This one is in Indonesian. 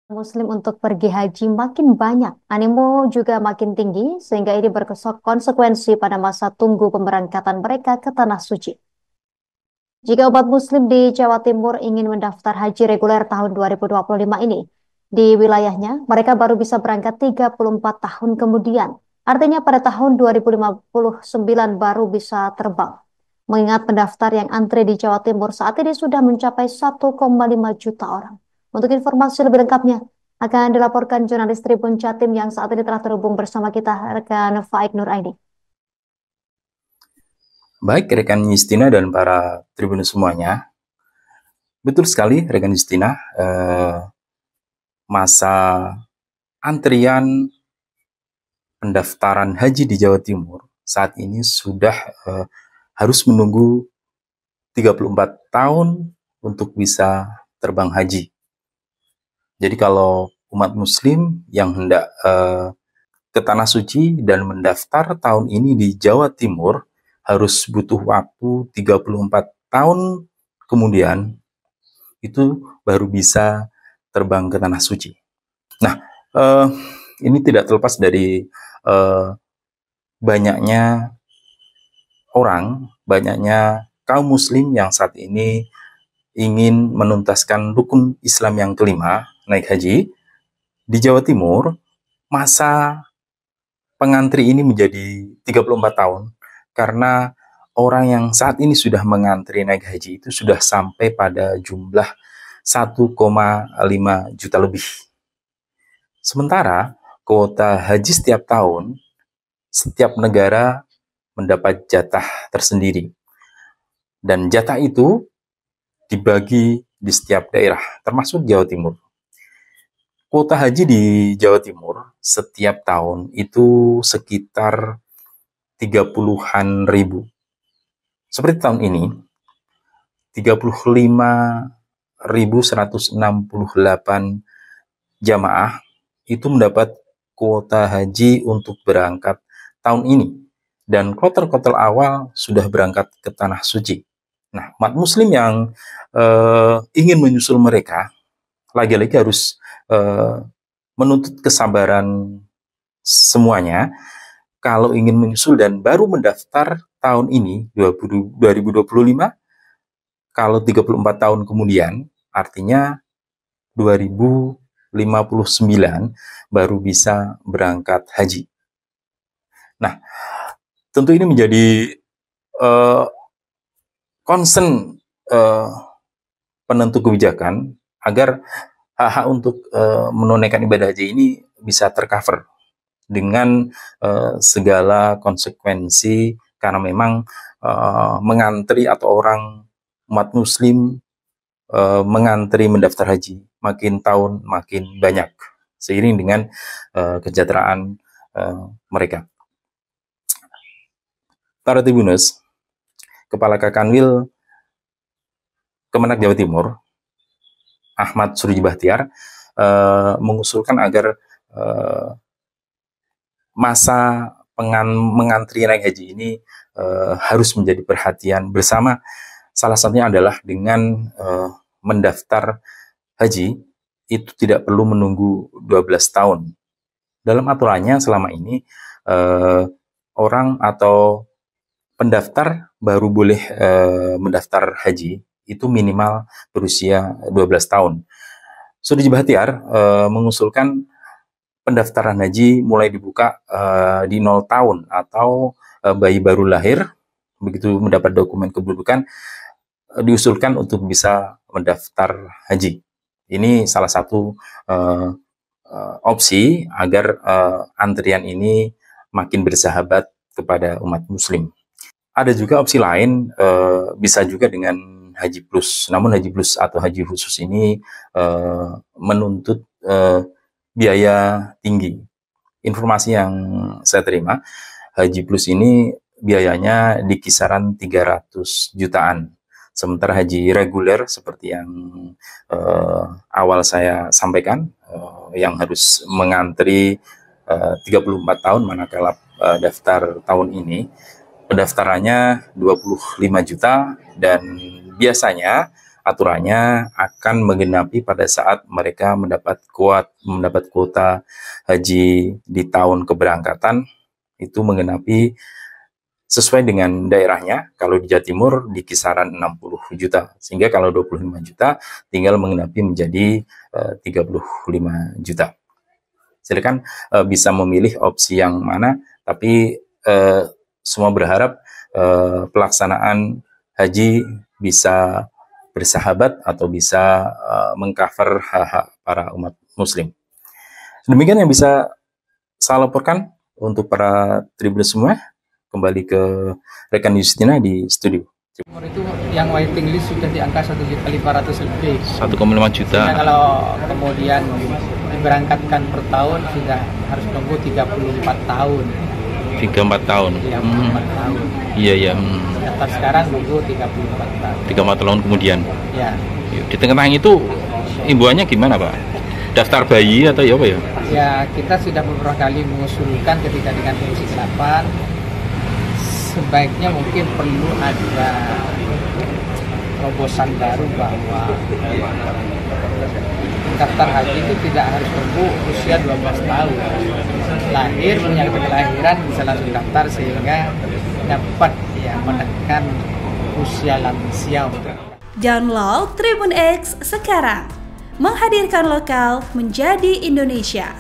Muslim untuk pergi haji makin banyak, animo juga makin tinggi, sehingga ini berkonsekuensi pada masa tunggu pemberangkatan mereka ke Tanah Suci. Jika umat Muslim di Jawa Timur ingin mendaftar haji reguler tahun 2025 ini, di wilayahnya mereka baru bisa berangkat 34 tahun kemudian. Artinya pada tahun 2059 baru bisa terbang. Mengingat pendaftar yang antre di Jawa Timur saat ini sudah mencapai 1,5 juta orang. Untuk informasi lebih lengkapnya, akan dilaporkan jurnalis Tribun Jatim yang saat ini telah terhubung bersama kita, rekan Faik Nuraini. Baik, rekan Justina dan para Tribunus semuanya. Betul sekali, rekan Justina. Masa antrian pendaftaran haji di Jawa Timur saat ini sudah harus menunggu 34 tahun untuk bisa terbang haji. Jadi kalau umat Muslim yang hendak ke Tanah Suci dan mendaftar tahun ini di Jawa Timur harus butuh waktu 34 tahun kemudian itu baru bisa terbang ke Tanah Suci. Nah, ini tidak terlepas dari banyaknya orang, banyaknya kaum muslim yang saat ini ingin menuntaskan rukun Islam yang kelima, naik haji. Di Jawa Timur, masa pengantri ini menjadi 34 tahun karena orang yang saat ini sudah mengantri naik haji itu sudah sampai pada jumlah 1,5 juta lebih. Sementara kuota haji setiap tahun, setiap negara mendapat jatah tersendiri. Dan jatah itu dibagi di setiap daerah, termasuk Jawa Timur. Kuota haji di Jawa Timur setiap tahun itu sekitar 30-an ribu. Seperti tahun ini, 35.168 jamaah itu mendapat kuota haji untuk berangkat tahun ini. Dan kloter-kloter awal sudah berangkat ke Tanah Suci. Nah, umat muslim yang ingin menyusul mereka, lagi-lagi harus menuntut kesabaran semuanya. Kalau ingin menyusul dan baru mendaftar tahun ini, 2025, kalau 34 tahun kemudian, artinya 2059 baru bisa berangkat haji. Nah, tentu ini menjadi concern penentu kebijakan agar hak-hak untuk menunaikan ibadah haji ini bisa tercover dengan segala konsekuensi, karena memang mengantri atau orang umat muslim mengantri mendaftar haji makin tahun makin banyak seiring dengan kesejahteraan mereka. Para Tribunus, Kepala Kakanwil Kemenak Jawa Timur, Ahmad Surji Bahtiar, mengusulkan agar masa mengantri naik haji ini harus menjadi perhatian bersama. Salah satunya adalah dengan mendaftar haji itu tidak perlu menunggu 12 tahun. Dalam aturannya selama ini orang atau pendaftar baru boleh mendaftar haji itu minimal berusia 12 tahun. Surji Bahtiar mengusulkan pendaftaran haji mulai dibuka di 0 tahun atau bayi baru lahir, begitu mendapat dokumen kependudukan, diusulkan untuk bisa mendaftar haji. Ini salah satu opsi agar antrian ini makin bersahabat kepada umat muslim. Ada juga opsi lain, bisa juga dengan haji plus. Namun haji plus atau haji khusus ini menuntut biaya tinggi. Informasi yang saya terima, haji plus ini biayanya di kisaran 300 jutaan. Sementara haji reguler seperti yang awal saya sampaikan, yang harus mengantri 34 tahun manakala daftar tahun ini, pendaftarannya 25 juta dan biasanya aturannya akan menggenapi pada saat mereka mendapat kuota haji di tahun keberangkatan, itu menggenapi sesuai dengan daerahnya. Kalau di Jawa Timur di kisaran 60 juta, sehingga kalau 25 juta tinggal menggenapi menjadi 35 juta. Silakan bisa memilih opsi yang mana, tapi semua berharap pelaksanaan haji bisa bersahabat atau bisa mengcover hak-hak para umat muslim. Demikian yang bisa saya laporkan untuk para tribuners semua. Kembali ke rekan Justina di studio. Umur itu yang waiting list sudah di angka 1.500.000 lebih. 1,5 juta. Nah, kalau kemudian diberangkatkan per tahun sudah harus tunggu 34 tahun. 34 tahun. 34 tahun. Iya. Daftar sekarang nunggu 34 tahun. 34 tahun kemudian. Ya. Di tengah-tengah itu imbuannya gimana, Pak? Daftar bayi atau ya apa ya? Ya, kita sudah beberapa kali mengusulkan ketika dengan Komisi 8, sebaiknya mungkin perlu ada terobosan baru bahwa daftar haji itu tidak harus tunggu usia 12 tahun. Lahir, punya kelahiran bisa langsung daftar sehingga dapat menekan usia lansia. Download Tribun X sekarang, menghadirkan lokal menjadi Indonesia.